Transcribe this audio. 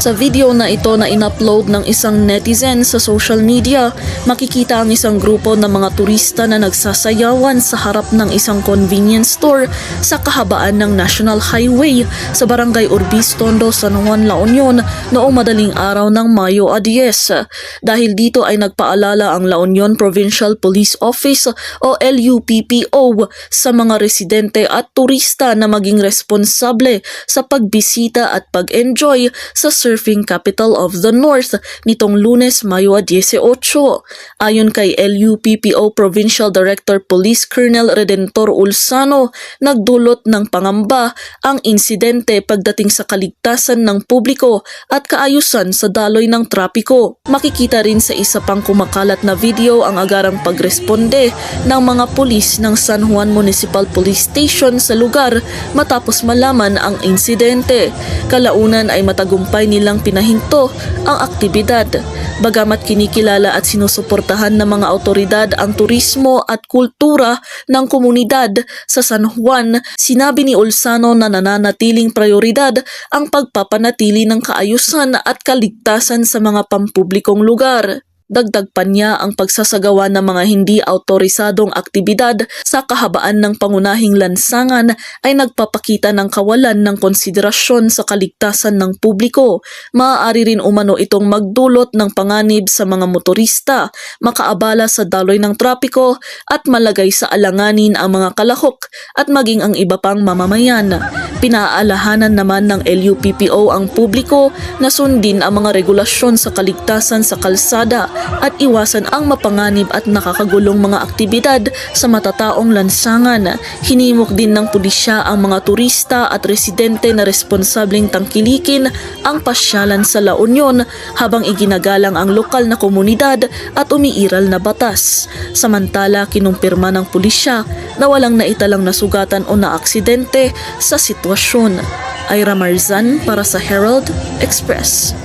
Sa video na ito na inupload ng isang netizen sa social media, makikita ang isang grupo ng mga turista na nagsasayawan sa harap ng isang convenience store sa kahabaan ng National Highway sa Barangay Urbis, Tondo, San Juan, La Union noong madaling araw ng Mayo 10. Dahil dito ay nagpaalala ang La Union Provincial Police Office o LUPPO sa mga residente at turista na maging responsable sa pagbisita at pag-enjoy sa surfing capital of the North nitong Lunes, Mayo 18. Ayon kay LUPPO Provincial Director Police Colonel Redentor Ulsano, nagdulot ng pangamba ang insidente pagdating sa kaligtasan ng publiko at kaayusan sa daloy ng trapiko. Makikita rin sa isa pang kumakalat na video ang agarang pagresponde ng mga pulis ng San Juan Municipal Police Station sa lugar matapos malaman ang insidente. Kalaunan ay matagumpay nilang pinahinto ang aktibidad. Bagamat kinikilala at sinusuportahan ng mga otoridad ang turismo at kultura ng komunidad sa San Juan, sinabi ni Ulsano na nananatiling prioridad ang pagpapanatili ng kaayusan at kaligtasan sa mga pampublikong lugar. Dagdag pa niya ang pagsasagawa ng mga hindi autorisadong aktibidad sa kahabaan ng pangunahing lansangan ay nagpapakita ng kawalan ng konsiderasyon sa kaligtasan ng publiko. Maaari rin umano itong magdulot ng panganib sa mga motorista, makaabala sa daloy ng trapiko at malagay sa alanganin ang mga kalahok at maging ang iba pang mamamayan. Pinaalahanan naman ng LUPPO ang publiko na sundin ang mga regulasyon sa kaligtasan sa kalsada at iwasan ang mapanganib at nakakagulong mga aktibidad sa matataong lansangan. Hinimok din ng pulisya ang mga turista at residente na responsableng tangkilikin ang pasyalan sa La Union habang iginagalang ang lokal na komunidad at umiiral na batas. Samantala, kinumpirma ng pulisya na walang naitalang nasugatan o naaksidente sa sitwasyon. Ira Marzan para sa Herald Express.